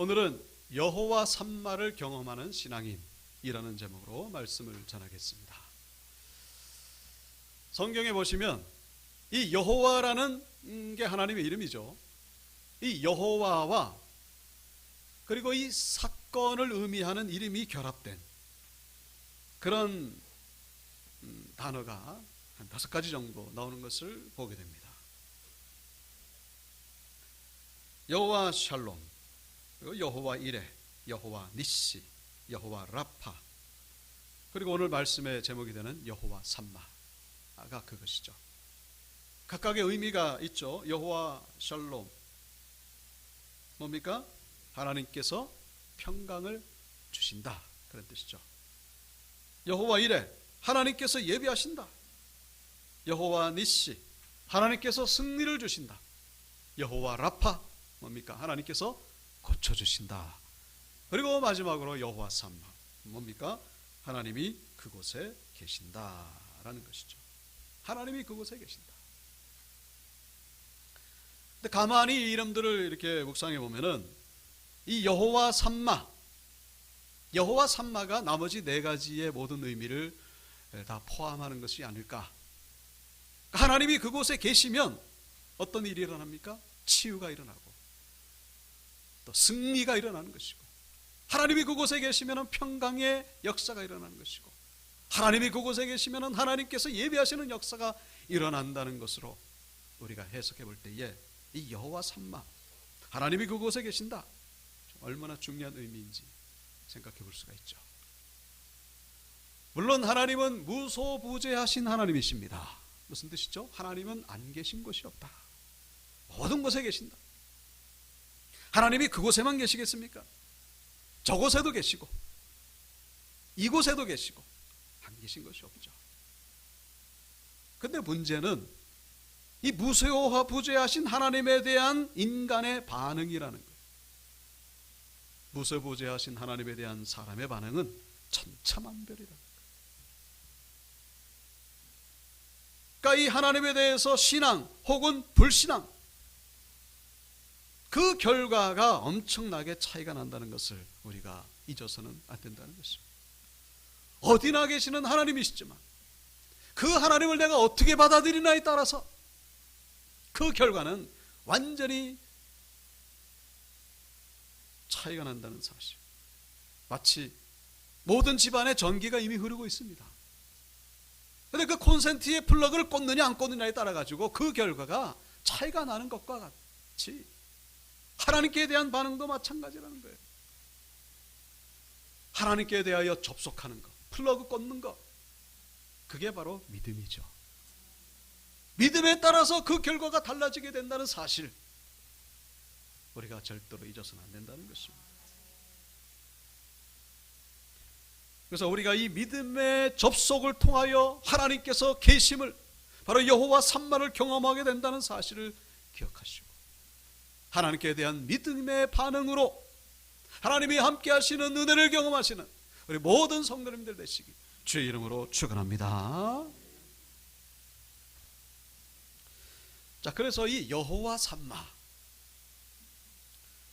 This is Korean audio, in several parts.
오늘은 여호와 삼마를 경험하는 신앙인이라는 제목으로 말씀을 전하겠습니다. 성경에 보시면 이 여호와라는 게 하나님의 이름이죠. 이 여호와와 그리고 이 사건을 의미하는 이름이 결합된 그런 단어가 한 5가지 정도 나오는 것을 보게 됩니다. 여호와 샬롬, 그리고 여호와 이레, 여호와 니시, 여호와 라파, 그리고 오늘 말씀의 제목이 되는 여호와 삼마가 그것이죠. 각각의 의미가 있죠. 여호와 샬롬, 뭡니까? 하나님께서 평강을 주신다, 그런 뜻이죠. 여호와 이레, 하나님께서 예비하신다. 여호와 니시, 하나님께서 승리를 주신다. 여호와 라파, 뭡니까? 하나님께서 고쳐주신다. 그리고 마지막으로 여호와 삼마, 뭡니까? 하나님이 그곳에 계신다라는 것이죠. 하나님이 그곳에 계신다. 근데 가만히 이 이름들을 이렇게 묵상해 보면은 이 여호와 삼마, 여호와 삼마가 나머지 4가지의 모든 의미를 다 포함하는 것이 아닐까. 하나님이 그곳에 계시면 어떤 일이 일어납니까? 치유가 일어나고 또 승리가 일어나는 것이고, 하나님이 그곳에 계시면 평강의 역사가 일어나는 것이고, 하나님이 그곳에 계시면 하나님께서 예비하시는 역사가 일어난다는 것으로 우리가 해석해 볼 때에 이 여호와 삼마, 하나님이 그곳에 계신다, 얼마나 중요한 의미인지 생각해 볼 수가 있죠. 물론 하나님은 무소부재하신 하나님이십니다. 무슨 뜻이죠? 하나님은 안 계신 곳이 없다. 모든 곳에 계신다. 하나님이 그곳에만 계시겠습니까? 저곳에도 계시고 이곳에도 계시고 안 계신 것이 없죠. 근데 문제는 이 무소부재하신 하나님에 대한 인간의 반응이라는 거예요. 무소부재하신 하나님에 대한 사람의 반응은 천차만별이라는 거예요. 그러니까 이 하나님에 대해서 신앙 혹은 불신앙, 그 결과가 엄청나게 차이가 난다는 것을 우리가 잊어서는 안 된다는 것입니다. 어디나 계시는 하나님이시지만 그 하나님을 내가 어떻게 받아들이나에 따라서 그 결과는 완전히 차이가 난다는 사실. 마치 모든 집안에 전기가 이미 흐르고 있습니다. 그런데 그 콘센트의 플러그를 꽂느냐 안 꽂느냐에 따라 가지고 그 결과가 차이가 나는 것과 같이 하나님께 대한 반응도 마찬가지라는 거예요. 하나님께 대하여 접속하는 것, 플러그 꽂는 것, 그게 바로 믿음이죠. 믿음에 따라서 그 결과가 달라지게 된다는 사실, 우리가 절대로 잊어서는 안 된다는 것입니다. 그래서 우리가 이 믿음의 접속을 통하여 하나님께서 계심을, 바로 여호와 삼마를 경험하게 된다는 사실을 기억하시고, 하나님께 대한 믿음의 반응으로 하나님이 함께 하시는 은혜를 경험하시는 우리 모든 성도님들 되시기 주의 이름으로 축원합니다. 자, 그래서 이 여호와 삼마,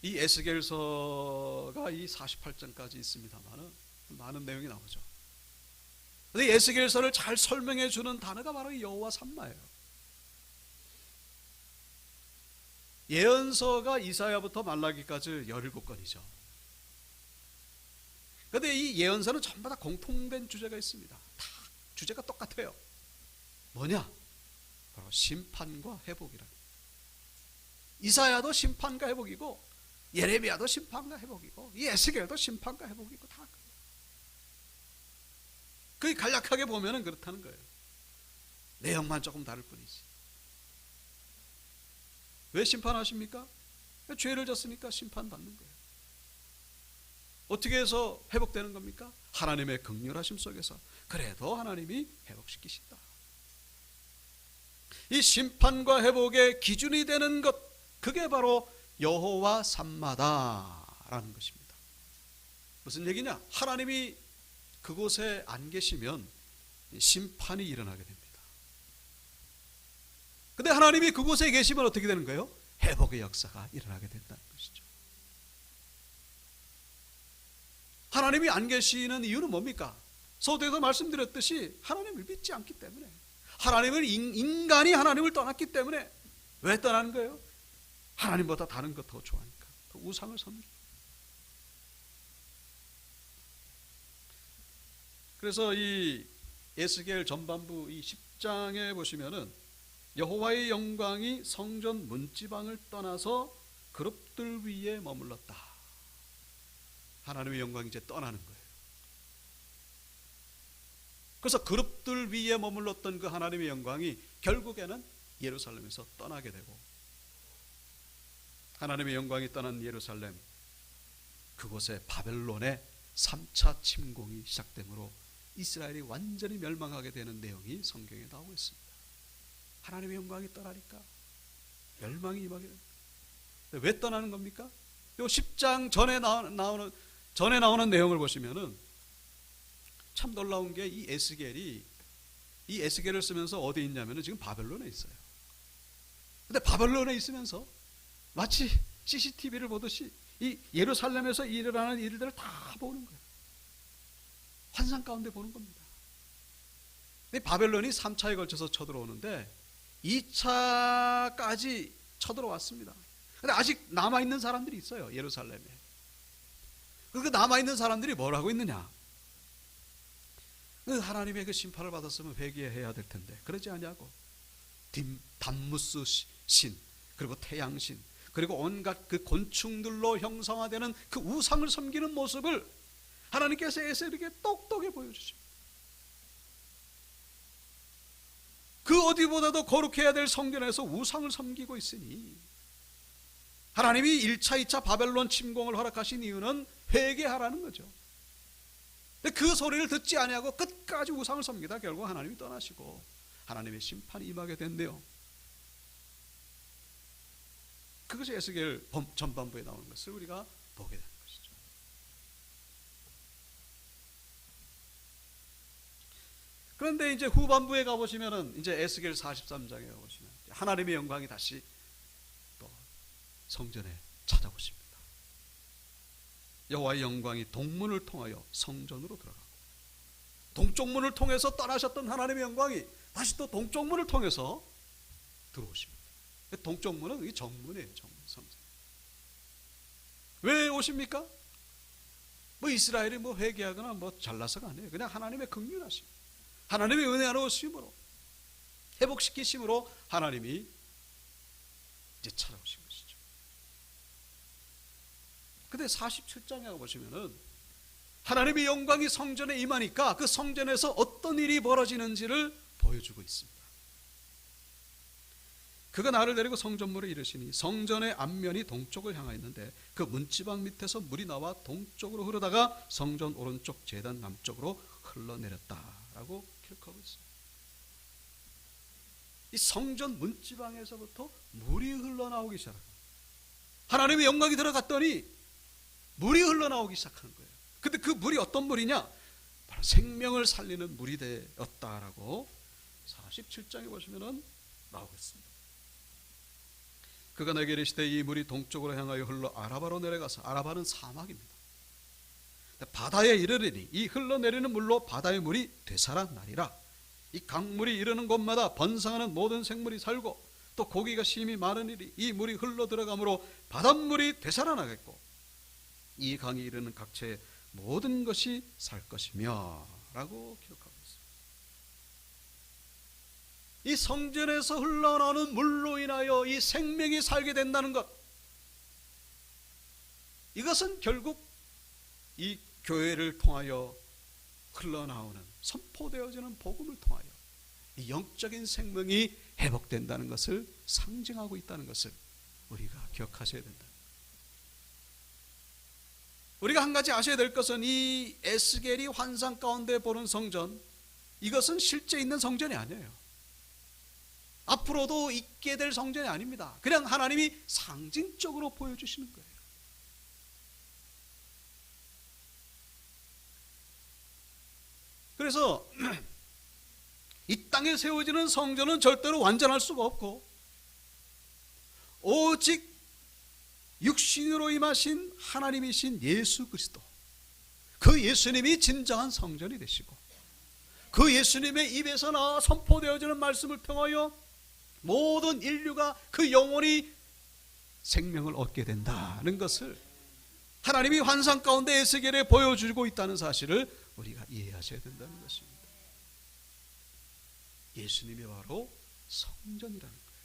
이 에스겔서가 이 48장까지 있습니다만 많은 내용이 나오죠. 근데 에스겔서를 잘 설명해 주는 단어가 바로 이 여호와 삼마예요. 예언서가 이사야부터 말라기까지 17권이죠. 그런데 이 예언서는 전부 다 공통된 주제가 있습니다. 다 주제가 똑같아요. 뭐냐? 바로 심판과 회복이라. 이사야도 심판과 회복이고, 예레미야도 심판과 회복이고, 이 에스겔도 심판과 회복이고, 다 그게 간략하게 보면은 그렇다는 거예요. 내용만 조금 다를 뿐이지. 왜 심판하십니까? 죄를 졌으니까 심판받는 거예요. 어떻게 해서 회복되는 겁니까? 하나님의 긍휼하심 속에서. 그래도 하나님이 회복시키신다. 이 심판과 회복의 기준이 되는 것, 그게 바로 여호와 삼마다라는 것입니다. 무슨 얘기냐? 하나님이 그곳에 안 계시면 심판이 일어나게 됩니다. 근데 하나님이 그곳에 계시면 어떻게 되는 거예요? 회복의 역사가 일어나게 된다는 것이죠. 하나님이 안 계시는 이유는 뭡니까? 서두에서 말씀드렸듯이 하나님을 믿지 않기 때문에, 하나님을 인간이 하나님을 떠났기 때문에. 왜 떠나는 거예요? 하나님보다 다른 것 더 좋아하니까. 더 우상을 섬기고. 그래서 이 에스겔 전반부 이 10장에 보시면은 여호와의 영광이 성전 문지방을 떠나서 그룹들 위에 머물렀다. 하나님의 영광이 이제 떠나는 거예요. 그래서 그룹들 위에 머물렀던 그 하나님의 영광이 결국에는 예루살렘에서 떠나게 되고, 하나님의 영광이 떠난 예루살렘, 그곳에 바벨론의 3차 침공이 시작되므로 이스라엘이 완전히 멸망하게 되는 내용이 성경에 나오고 있습니다. 하나님의 영광이 떠나니까 멸망이 임하게 됩니다. 왜 떠나는 겁니까? 요 10장 전에 나오는 내용을 보시면은 참 놀라운 게 이 에스겔을 쓰면서 어디 있냐면은 지금 바벨론에 있어요. 근데 바벨론에 있으면서 마치 CCTV를 보듯이 이 예루살렘에서 일어나는 일들을 다 보는 거예요. 환상 가운데 보는 겁니다. 바벨론이 3차에 걸쳐서 쳐들어오는데 2차까지 쳐들어왔습니다. 근데 아직 남아있는 사람들이 있어요, 예루살렘에. 그 남아있는 사람들이 뭘 하고 있느냐? 하나님의 그 심판을 받았으면 회개해야 될 텐데 그러지 않냐고. 담무스 신, 그리고 태양신, 그리고 온갖 그 곤충들로 형상화되는 그 우상을 섬기는 모습을 하나님께서 에스겔에게 똑똑히 보여주십니다. 그 어디보다도 거룩해야 될 성전에서 우상을 섬기고 있으니 하나님이 1차, 2차 바벨론 침공을 허락하신 이유는 회개하라는 거죠. 근데 그 소리를 듣지 아니하고 끝까지 우상을 섬기다 결국 하나님이 떠나시고 하나님의 심판이 임하게 된대요. 그것이 에스겔 전반부에 나오는 것을 우리가 보게 되는 것이죠. 그런데 이제 후반부에 가보시면은 이제 에스겔 43장에 가보시면 하나님의 영광이 다시 또 성전에 찾아오십니다. 여호와의 영광이 동문을 통하여 성전으로 들어가고, 동쪽 문을 통해서 떠나셨던 하나님의 영광이 다시 또 동쪽 문을 통해서 들어오십니다. 동쪽 문은 이 정문이에요, 정문, 성전. 왜 오십니까? 뭐 이스라엘이 뭐 회개하거나 뭐 잘나서가 아니에요. 그냥 하나님의 긍휼하심, 하나님의 은혜로우심으로, 회복시키심으로 하나님이 이제 찾아오신 것이죠. 근데 47장에 보시면은 하나님의 영광이 성전에 임하니까 그 성전에서 어떤 일이 벌어지는지를 보여주고 있습니다. 그가 나를 데리고 성전문에 이르시니 성전의 앞면이 동쪽을 향하였는데 그 문지방 밑에서 물이 나와 동쪽으로 흐르다가 성전 오른쪽 제단 남쪽으로 흘러내렸다라고 기록하고 있습니다. 이 성전 문지방에서부터 물이 흘러나오기 시작합니다. 하나님의 영광이 들어갔더니 물이 흘러나오기 시작하는 거예요. 근데 그 물이 어떤 물이냐? 바로 생명을 살리는 물이 되었다라고 47장에 보시면은 나오고 있습니다. 그가 내게 이르시되 이 물이 동쪽으로 향하여 흘러 아라바로 내려가서, 아라바는 사막입니다. 바다에 이르리니 이 흘러내리는 물로 바다의 물이 되살아나리라. 이 강물이 이르는 곳마다 번성하는 모든 생물이 살고 또 고기가 심히 많으니 이 물이 흘러 들어가므로 바닷물이 되살아나겠고 이 강이 이르는 각처의 모든 것이 살 것이며 라고 기록하고 있습니다. 이 성전에서 흘러나오는 물로 인하여 이 생명이 살게 된다는 것, 이것은 결국 이 교회를 통하여 흘러나오는, 선포되어지는 복음을 통하여 이 영적인 생명이 회복된다는 것을 상징하고 있다는 것을 우리가 기억하셔야 된다. 우리가 한 가지 아셔야 될 것은 이 에스겔이 환상 가운데 보는 성전, 이것은 실제 있는 성전이 아니에요. 앞으로도 있게 될 성전이 아닙니다. 그냥 하나님이 상징적으로 보여주시는 거예요. 그래서 이 땅에 세워지는 성전은 절대로 완전할 수가 없고 오직 육신으로 임하신 하나님이신 예수 그리스도, 그 그 예수님이 진정한 성전이 되시고 그 예수님의 입에서 나와 선포되어지는 말씀을 통하여 모든 인류가 그 영혼이 생명을 얻게 된다는 것을 하나님이 환상 가운데 에스겔에 보여주고 있다는 사실을 우리가 이해하셔야 된다는 것입니다. 예수님이 바로 성전이라는 거예요.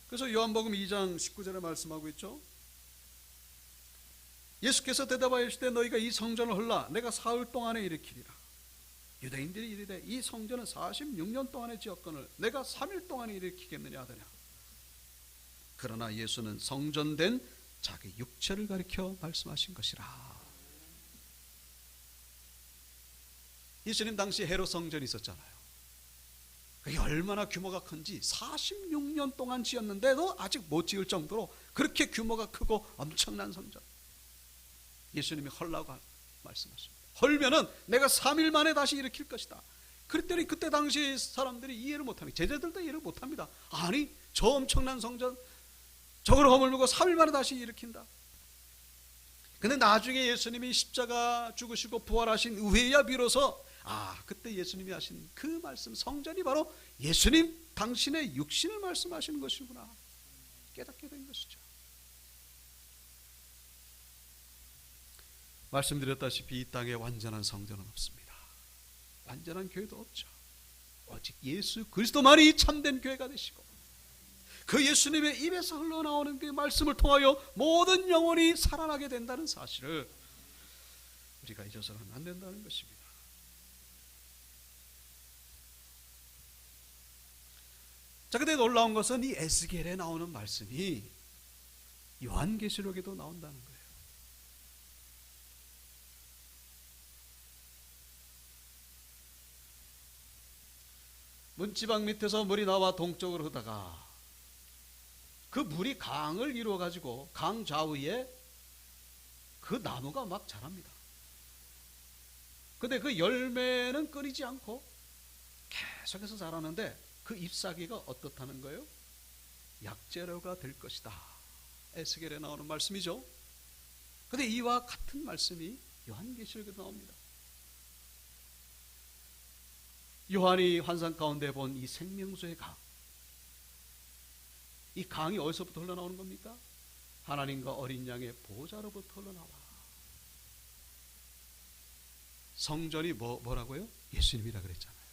그래서 요한복음 2장 19절에 말씀하고 있죠. 예수께서 대답하시되 너희가 이 성전을 헐라 내가 사흘 동안에 일으키리라. 유대인들이 이르되 이 성전은 46년 동안의 지었거늘 내가 3일 동안에 일으키겠느냐 하더냐. 그러나 예수는 성전된 자기 육체를 가리켜 말씀하신 것이라. 예수님 당시 헤롯 성전이 있었잖아요. 그게 얼마나 규모가 큰지 46년 동안 지었는데도 아직 못 지을 정도로 그렇게 규모가 크고 엄청난 성전. 예수님이 헐라고 말씀하십니다. 헐면은 내가 3일 만에 다시 일으킬 것이다. 그랬더니 그때 당시 사람들이 이해를 못합니다. 제자들도 이해를 못합니다. 아니 저 엄청난 성전 저걸 허물고 3일 만에 다시 일으킨다. 근데 나중에 예수님이 십자가 죽으시고 부활하신 후에야 비로소 그때 예수님이 하신 그 말씀 성전이 바로 예수님 당신의 육신을 말씀하시는 것이구나 깨닫게 된 것이죠. 말씀드렸다시피 이 땅에 완전한 성전은 없습니다. 완전한 교회도 없죠. 오직 예수 그리스도만이 참된 교회가 되시고 그 예수님의 입에서 흘러나오는 그 말씀을 통하여 모든 영혼이 살아나게 된다는 사실을 우리가 잊어서는 안 된다는 것입니다. 자, 근데 놀라운 것은 이 에스겔에 나오는 말씀이 요한계시록에도 나온다는 거예요. 문지방 밑에서 물이 나와 동쪽으로 흐다가 그 물이 강을 이루어 가지고 강 좌우에 그 나무가 막 자랍니다. 근데 그 열매는 끊이지 않고 계속해서 자라는데 그 잎사귀가 어떻다는 거예요? 약재료가 될 것이다. 에스겔에 나오는 말씀이죠. 근데 이와 같은 말씀이 요한계시록에 나옵니다. 요한이 환상 가운데 본 이 생명수의 강, 이 강이 어디서부터 흘러나오는 겁니까? 하나님과 어린 양의 보좌로부터 흘러나와. 성전이 뭐라고요? 예수님이라 그랬잖아요.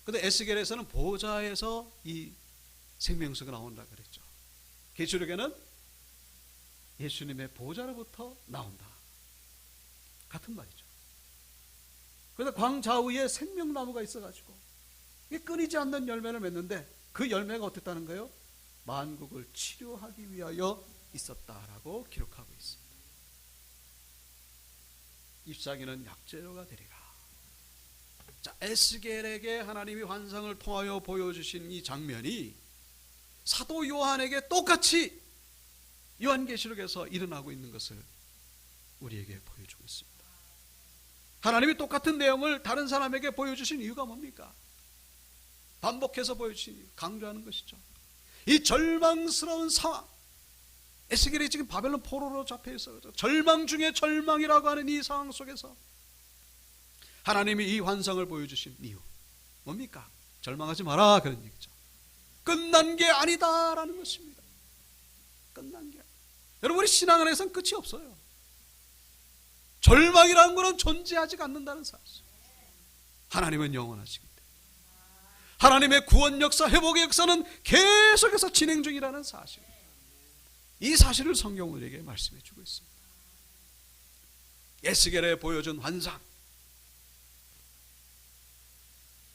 근데 에스겔에서는 보좌에서 이 생명수가 나온다 그랬죠. 계시록에는 예수님의 보좌로부터 나온다. 같은 말이죠. 그래서 광 좌우에 생명나무가 있어가지고 끊이지 않는 열매를 맺는데 그 열매가 어땠다는 거예요? 만국을 치료하기 위하여 있었다라고 기록하고 있습니다. 잎사귀는 약재료가 되리라. 자, 에스겔에게 하나님이 환상을 통하여 보여주신 이 장면이 사도 요한에게 똑같이 요한계시록에서 일어나고 있는 것을 우리에게 보여주고 있습니다. 하나님이 똑같은 내용을 다른 사람에게 보여주신 이유가 뭡니까? 반복해서 보여주신 이유, 강조하는 것이죠. 이 절망스러운 상황, 에스겔이 지금 바벨론 포로로 잡혀 있어 절망 중에 절망이라고 하는 이 상황 속에서 하나님이 이 환상을 보여주신 이유 뭡니까? 절망하지 마라 그런 얘기죠. 끝난 게 아니다라는 것입니다. 끝난 게 여러분 우리 신앙 안에서는 끝이 없어요. 절망이라는 것은 존재하지 않는다는 사실. 하나님은 영원하시기 때문에 하나님의 구원 역사, 회복의 역사는 계속해서 진행 중이라는 사실. 이 사실을 성경은 우리에게 말씀해 주고 있습니다. 에스겔에 보여준 환상,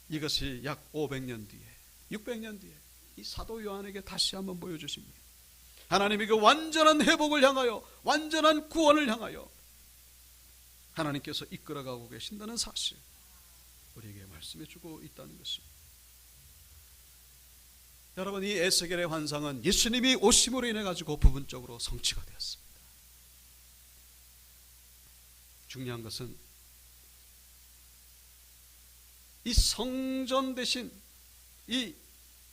이것이 약 500년 뒤에 600년 뒤에 이 사도 요한에게 다시 한번 보여주십니다. 하나님이 그 완전한 회복을 향하여 완전한 구원을 향하여 하나님께서 이끌어가고 계신다는 사실 우리에게 말씀해 주고 있다는 것입니다. 여러분 이 에스겔의 환상은 예수님이 오심으로 인해 가지고 부분적으로 성취가 되었습니다. 중요한 것은 이 성전 대신 이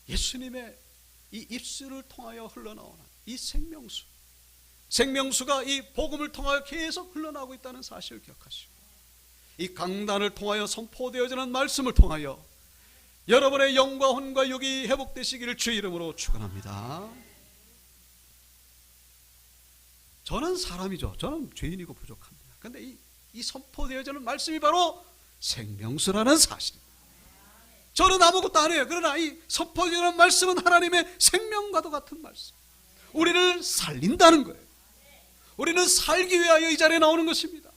예수님의 이 입술을 통하여 흘러나오는 이 생명수, 생명수가 이 복음을 통하여 계속 흘러나오고 있다는 사실을 기억하시고, 이 강단을 통하여 선포되어지는 말씀을 통하여 여러분의 영과 혼과 육이 회복되시기를 주의 이름으로 축원합니다. 저는 사람이죠. 저는 죄인이고 부족합니다. 그런데 이 선포되어지는 말씀이 바로 생명수라는 사실입니다. 저는 아무것도 안 해요. 그러나 이 선포되어지는 말씀은 하나님의 생명과도 같은 말씀, 우리를 살린다는 거예요. 우리는 살기 위하여 이 자리에 나오는 것입니다.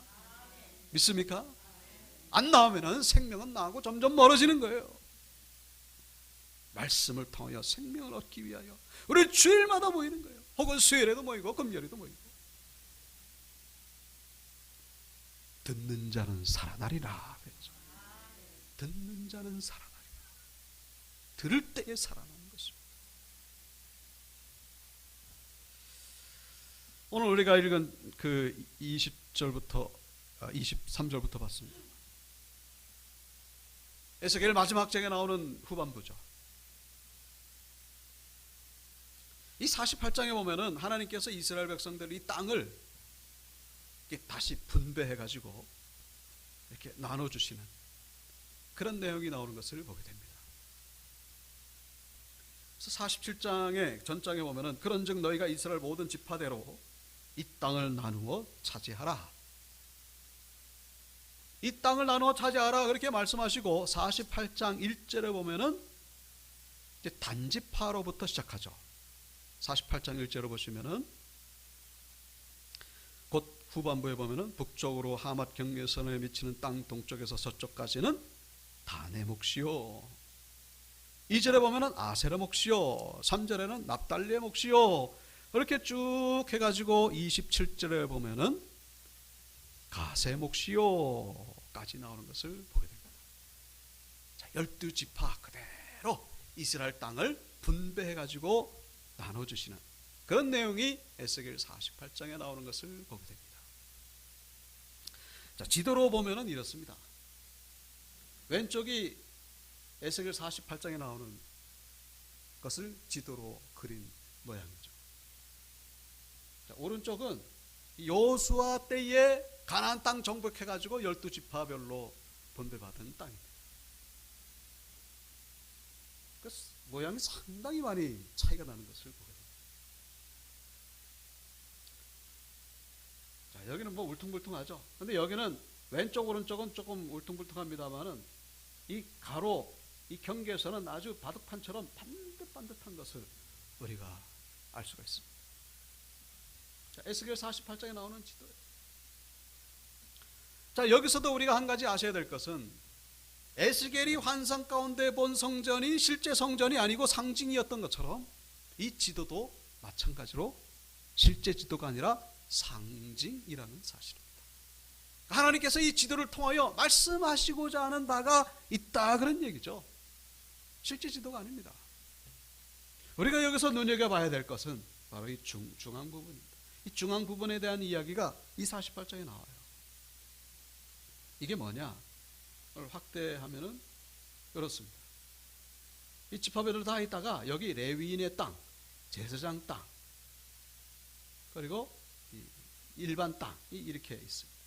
믿습니까? 안 나오면 생명은 나하고 점점 멀어지는 거예요. 말씀을 통하여 생명을 얻기 위하여 우리 주일마다 모이는 거예요. 혹은 수요일에도 모이고 금요일에도 모이고. 듣는 자는 살아나리라 그랬죠. 듣는 자는 살아나리라. 들을 때에 살아나는 것입니다. 오늘 우리가 읽은 그 20절부터 23절부터 봤습니다. 에스겔 마지막 장에 나오는 후반부죠. 이 48장에 보면은 하나님께서 이스라엘 백성들 이 땅을 다시 분배해 가지고 이렇게 나눠 주시는 그런 내용이 나오는 것을 보게 됩니다. 그래서 47장의 전장에 보면은 그런즉 너희가 이스라엘 모든 지파대로 이 땅을 나누어 차지하라. 이 땅을 나누어 차지하라 그렇게 말씀하시고 48장 1절에 보면은 이제 단지파로부터 시작하죠. 48장 1절을 보시면은 곧 후반부에 보면은 북쪽으로 하맛 경계선에 미치는 땅 동쪽에서 서쪽까지는 단의 몫이요. 2절에 보면은 아세르 몫이요. 3절에는 납달리의 몫이요. 이렇게 쭉 해가지고 27절에 보면은 가세 몫이요까지 나오는 것을 보게 됩니다. 자, 12지파 그대로 이스라엘 땅을 분배해가지고 나눠주시는 그런 내용이 에스겔 48장에 나오는 것을 보게 됩니다. 자, 지도로 보면은 이렇습니다. 왼쪽이 에스겔 48장에 나오는 것을 지도로 그린 모양이죠. 자, 오른쪽은 여호수아 때에 가나안 땅 정복해가지고 12지파별로 분배받은 땅입니다. 그 모양이 상당히 많이 차이가 나는 것을 보게 됩니다. 자, 여기는 뭐 울퉁불퉁하죠. 근데 여기는 왼쪽 오른쪽은 조금 울퉁불퉁합니다만은 이 가로 이 경계에서는 아주 바둑판처럼 반듯반듯한 것을 우리가 알 수가 있습니다. 자, 에스겔 48장에 나오는 지도예요. 자, 여기서도 우리가 한 가지 아셔야 될 것은 에스겔이 환상 가운데 본 성전이 실제 성전이 아니고 상징이었던 것처럼 이 지도도 마찬가지로 실제 지도가 아니라 상징이라는 사실입니다. 하나님께서 이 지도를 통하여 말씀하시고자 하는 바가 있다 그런 얘기죠. 실제 지도가 아닙니다. 우리가 여기서 눈여겨봐야 될 것은 바로 이 중앙 부분입니다. 이 중앙 부분에 대한 이야기가 이 48장에 나와요. 이게 뭐냐? 오늘 확대하면은 그렇습니다. 이 지파별로 다 있다가 여기 레위인의 땅, 제사장 땅, 그리고 일반 땅이 이렇게 있습니다.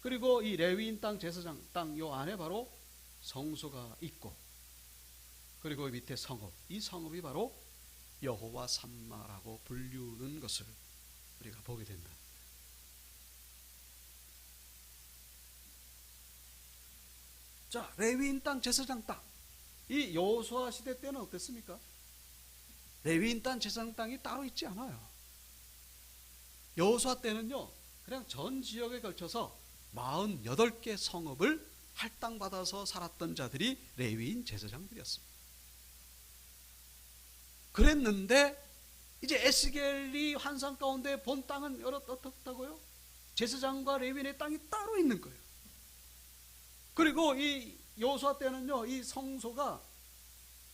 그리고 이 레위인 땅, 제사장 땅 요 안에 바로 성소가 있고, 그리고 밑에 성읍, 이 성읍이 바로 여호와 삼마라고 불리우는 것을 우리가 보게 된다. 자, 레위인 땅, 제사장 땅. 이 여호수아 시대 때는 어땠습니까? 레위인 땅, 제사장 땅이 따로 있지 않아요. 여호수아 때는요, 그냥 전 지역에 걸쳐서 48개 성읍을 할당받아서 살았던 자들이 레위인 제사장들이었습니다. 그랬는데 이제 에스겔이 환상 가운데 본 땅은 어떻다고요? 제사장과 레위인의 땅이 따로 있는 거예요. 그리고 이 여호수아 때는요, 이 성소가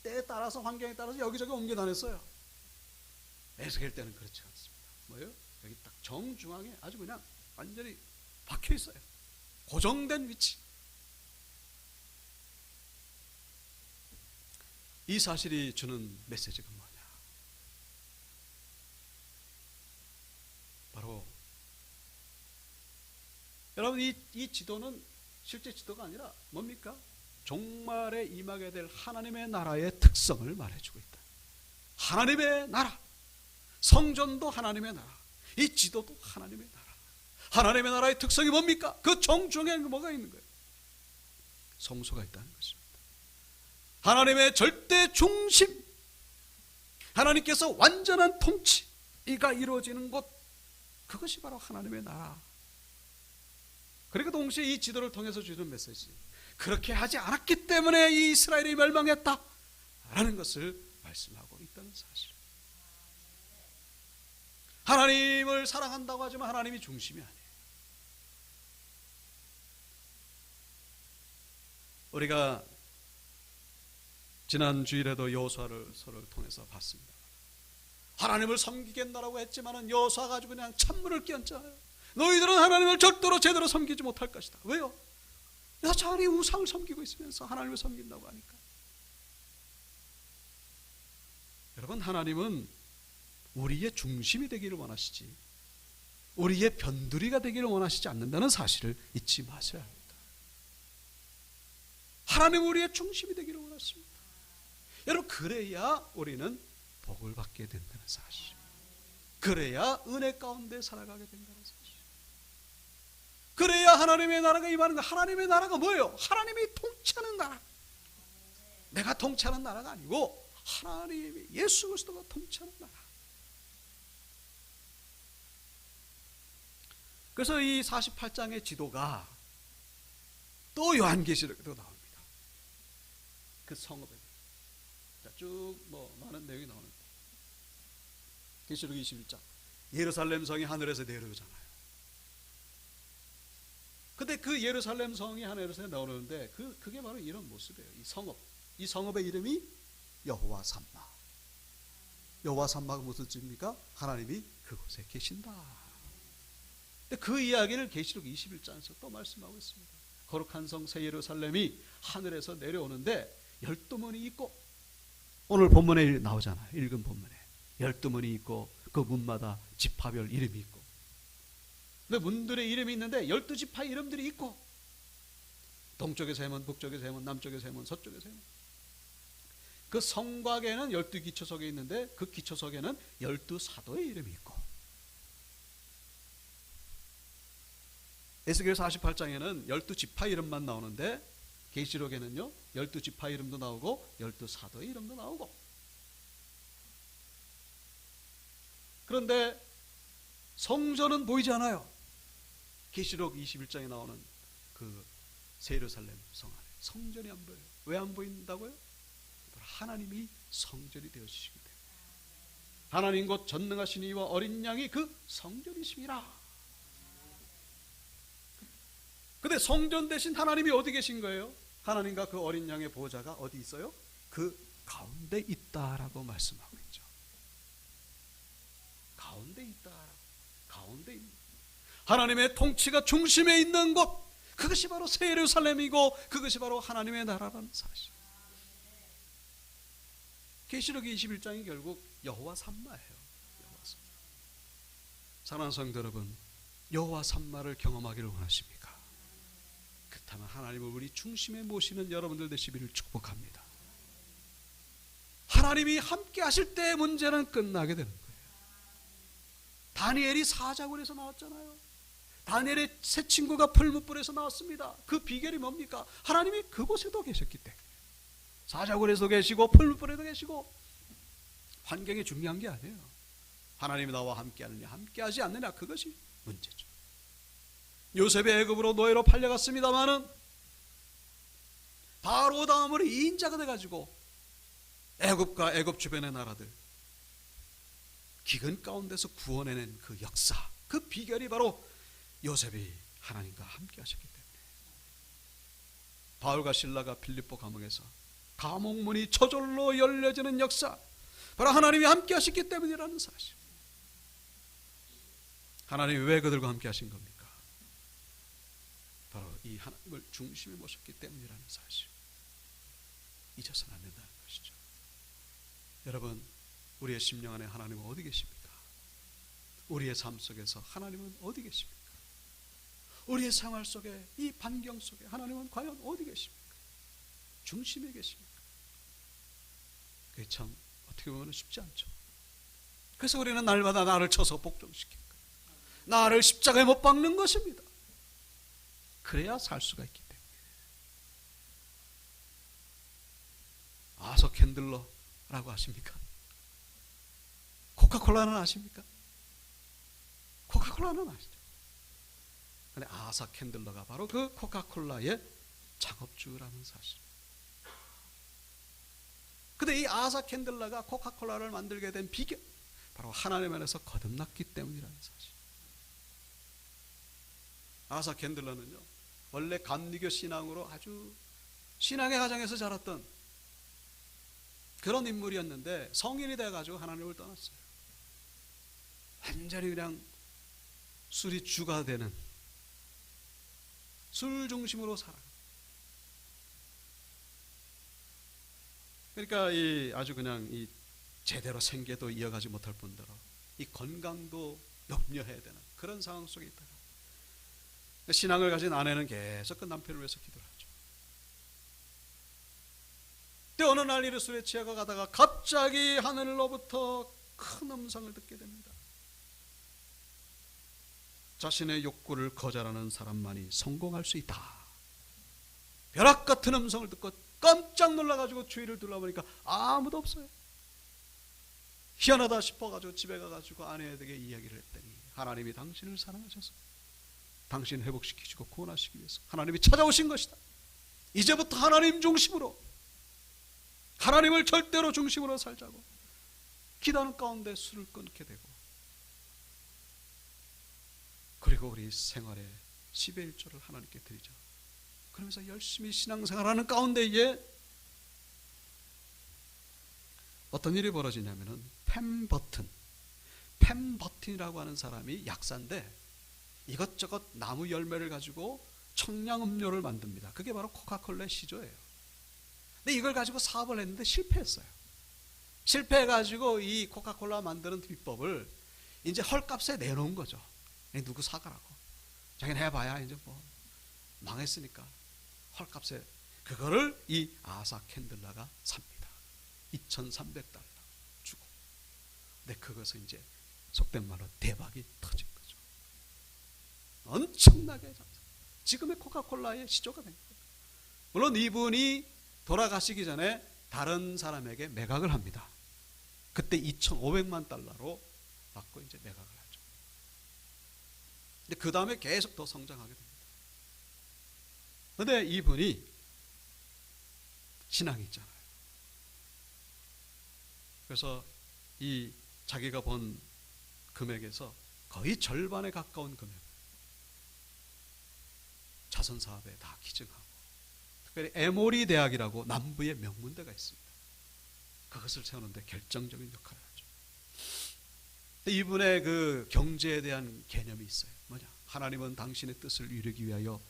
때에 따라서 환경에 따라서 여기저기 옮겨 다녔어요. 에스겔 때는 그렇지 않습니다. 뭐예요? 여기 딱 정중앙에 아주 그냥 완전히 박혀 있어요. 고정된 위치. 이 사실이 주는 메시지가 뭐냐? 여러분 이 지도는 실제 지도가 아니라 뭡니까? 종말에 임하게 될 하나님의 나라의 특성을 말해주고 있다. 하나님의 나라, 성전도 하나님의 나라, 이 지도도 하나님의 나라. 하나님의 나라의 특성이 뭡니까? 그 정중에 뭐가 있는 거예요? 성소가 있다는 것입니다. 하나님의 절대 중심, 하나님께서 완전한 통치가 이루어지는 곳, 그것이 바로 하나님의 나라. 그리고 동시에 이 지도를 통해서 주는 메시지, 그렇게 하지 않았기 때문에 이 이스라엘이 멸망했다 라는 것을 말씀하고 있다는 사실. 하나님을 사랑한다고 하지만 하나님이 중심이 아니에요. 우리가 지난 주일에도 여호수아를 통해서 봤습니다. 하나님을 섬기겠다라고 했지만은 여호수아가 아주 그냥 찬물을 끼얹잖아요. 너희들은 하나님을 절대로 제대로 섬기지 못할 것이다. 왜요? 여전히 우상을 섬기고 있으면서 하나님을 섬긴다고 하니까. 여러분, 하나님은 우리의 중심이 되기를 원하시지 우리의 변두리가 되기를 원하시지 않는다는 사실을 잊지 마셔야 합니다. 하나님은 우리의 중심이 되기를 원하십니다. 여러분, 그래야 우리는 복을 받게 된다는 사실, 그래야 은혜 가운데 살아가게 된다는 사실, 그래야 하나님의 나라가 임하는 거. 하나님의 나라가 뭐예요? 하나님이 통치하는 나라. 내가 통치하는 나라가 아니고 하나님이, 예수 그리스도가 통치하는 나라. 그래서 이 48장의 지도가 또 요한계시록에도 나옵니다. 그 성읍에 쭉 많은 내용이 나오는데, 계시록 21장 예루살렘 성이 하늘에서 내려오잖아요. 근데 그 예루살렘 성이 하늘에서 나오는데 그게 바로 이런 모습이에요. 이 성읍의 이름이 여호와 삼마. 여호와 삼마가 무슨 뜻입니까? 하나님이 그곳에 계신다. 근데 그 이야기를 계시록 21장에서 또 말씀하고 있습니다. 거룩한 성 새 예루살렘이 하늘에서 내려오는데 12문이 있고, 오늘 본문에 나오잖아요. 읽은 본문에 12문이 있고 그 문마다 지파별 이름이 있고, 근데 문들의 이름이 있는데 12지파 이름들이 있고, 동쪽의 세문, 북쪽의 세문, 남쪽의 세문, 서쪽의 세문. 그 성곽에는 12기초석이 있는데 그 기초석에는 12사도의 이름이 있고, 에스겔 48장에는 12지파 이름만 나오는데 계시록에는요 12지파 이름도 나오고 12사도의 이름도 나오고. 그런데 성전은 보이지 않아요. 계시록 21장에 나오는 그 새 예루살렘 성 안에 성전이 안 보여요. 왜 안 보인다고요? 하나님이 성전이 되어주시기 때문에. 하나님 곧 전능하신 이와 어린 양이 그 성전이심이라. 근데 성전 대신 하나님이 어디 계신 거예요? 하나님과 그 어린 양의 보호자가 어디 있어요? 그 가운데 있다라고 말씀하고 있죠. 가운데 있다. 가운데 있는, 하나님의 통치가 중심에 있는 곳, 그것이 바로 새 예루살렘이고 그것이 바로 하나님의 나라라는 사실. 계시록 21장이 결국 여호와 삼마예요. 여호와 삼마. 사랑하는 성도 여러분, 여호와 삼마를 경험하기를 원하십니까? 그렇다면 하나님을 우리 중심에 모시는 여러분들 되시기를 축복합니다. 하나님이 함께 하실 때 문제는 끝나게 되는 거예요. 다니엘이 사자굴에서 나왔잖아요. 다니엘의 새 친구가 풀무불에서 나왔습니다. 그 비결이 뭡니까? 하나님이 그곳에도 계셨기 때문에. 사자굴에도 계시고 풀무불에도 계시고. 환경이 중요한 게 아니에요. 하나님이 나와 함께 하느냐 함께 하지 않느냐, 그것이 문제죠. 요셉이 애굽으로 노예로 팔려갔습니다마는 바로 다음으로 2인자가 돼가지고 애굽과 애굽 주변의 나라들 기근 가운데서 구원해낸 그 역사, 그 비결이 바로 요셉이 하나님과 함께 하셨기 때문에. 바울과 실라가 빌립보 감옥에서 감옥문이 저절로 열려지는 역사, 바로 하나님이 함께 하셨기 때문이라는 사실. 하나님이 왜 그들과 함께 하신 겁니까? 바로 이 하나님을 중심에 모셨기 때문이라는 사실. 잊어서는 안 된다는 것이죠. 여러분, 우리의 심령 안에 하나님은 어디 계십니까? 우리의 삶 속에서 하나님은 어디 계십니까? 우리의 생활 속에, 이 반경 속에 하나님은 과연 어디 계십니까? 중심에 계십니까? 그게 참 어떻게 보면 쉽지 않죠. 그래서 우리는 날마다 나를 쳐서 복종시키는 거예요. 나를 십자가에 못 박는 것입니다. 그래야 살 수가 있기 때문에. 아서 캔들러라고 아십니까? 코카콜라는 아십니까? 코카콜라는 아시죠? 근데 아사 캔들러가 바로 그 코카콜라의 창업주라는 사실. 근데 이 아사 캔들러가 코카콜라를 만들게 된 비결, 바로 하나님 안에서 거듭났기 때문이라는 사실. 아사 캔들러는요, 원래 감리교 신앙으로 아주 신앙의 가정에서 자랐던 그런 인물이었는데 성인이 돼가지고 하나님을 떠났어요. 완전히 그냥 술이 주가 되는, 술 중심으로 살아. 그러니까 이 아주 그냥 이 제대로 생계도 이어가지 못할 뿐더러 이 건강도 염려해야 되는 그런 상황 속에 있다가 신앙을 가진 아내는 계속 그 남편을 위해서 기도를 하죠. 근데 어느 날 이를 술에 취하고 가다가 갑자기 하늘로부터 큰 음성을 듣게 됩니다. 자신의 욕구를 거절하는 사람만이 성공할 수 있다. 벼락 같은 음성을 듣고 깜짝 놀라가지고 주위를 둘러보니까 아무도 없어요. 희한하다 싶어가지고 집에 가가지고 아내에게 이야기를 했더니 하나님이 당신을 사랑하셔서 당신 회복시키시고 구원하시기 위해서 하나님이 찾아오신 것이다. 이제부터 하나님 중심으로, 하나님을 절대로 중심으로 살자고 기도하는 가운데 술을 끊게 되고, 그리고 우리 생활에 10의 1조를 하나님께 드리자. 그러면서 열심히 신앙생활하는 가운데에 어떤 일이 벌어지냐면은 펜버튼이라고 하는 사람이 약사인데 이것저것 나무 열매를 가지고 청량음료를 만듭니다. 그게 바로 코카콜라의 시조예요. 근데 이걸 가지고 사업을 했는데 실패했어요. 실패해가지고 이 코카콜라 만드는 비법을 이제 헐값에 내놓은 거죠. 누구 사가라고. 자기는 해봐야 이제 뭐 망했으니까 헐값에. 그거를 이 아사 캔들러가 삽니다. $2,300 주고. 근데 그것은 이제 속된 말로 대박이 터진 거죠. 엄청나게 지금의 코카콜라의 시조가 된 거예요. 물론 이분이 돌아가시기 전에 다른 사람에게 매각을 합니다. 그때 $2,500만 받고 이제 매각을 하죠. 근데 그 다음에 계속 더 성장하게 됩니다. 근데 이분이 신앙이 있잖아요. 그래서 이 자기가 번 금액에서 거의 절반에 가까운 금액 자선 사업에 다 기증하고, 특별히 에모리 대학이라고 남부의 명문대가 있습니다. 그것을 세우는데 결정적인 역할을 하죠. 이분의 그 경제에 대한 개념이 있어요. 뭐냐? 하나님은 당신의 뜻을 이루기 위하여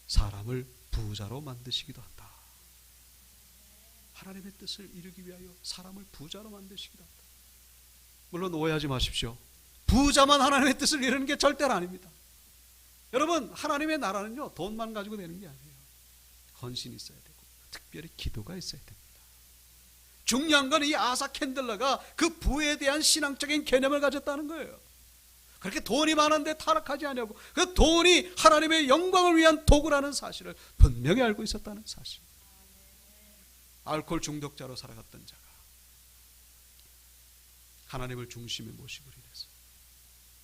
사람을 부자로 만드시기도 한다. 하나님의 뜻을 이루기 위하여 사람을 부자로 만드시기도 한다. 물론 오해하지 마십시오. 부자만 하나님의 뜻을 이루는 게 절대로 아닙니다. 여러분, 하나님의 나라는요, 돈만 가지고 되는 게 아니에요. 헌신이 있어야 되고 특별히 기도가 있어야 됩니다. 중요한 건 이 아사 캔들러가 그 부에 대한 신앙적인 개념을 가졌다는 거예요. 그렇게 돈이 많은데 타락하지 않냐고, 그 돈이 하나님의 영광을 위한 도구라는 사실을 분명히 알고 있었다는 사실. 알코올 중독자로 살아갔던 자가 하나님을 중심에 모시고 인해서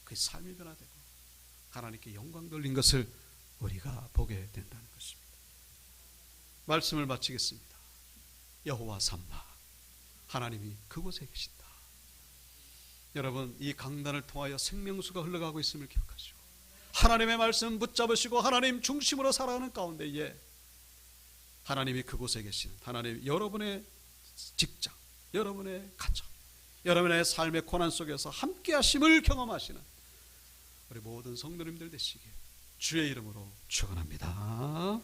그 삶이 변화되고 하나님께 영광 돌린 것을 우리가 보게 된다는 것입니다. 말씀을 마치겠습니다. 여호와 삼마, 하나님이 그곳에 계신다. 여러분, 이 강단을 통하여 생명수가 흘러가고 있음을 기억하시고 하나님의 말씀 붙잡으시고 하나님 중심으로 살아가는 가운데에 하나님이 그곳에 계시는 하나님, 여러분의 직장, 여러분의 가정, 여러분의 삶의 고난 속에서 함께 하심을 경험하시는 우리 모든 성도님들 되시기를 주의 이름으로 축원합니다.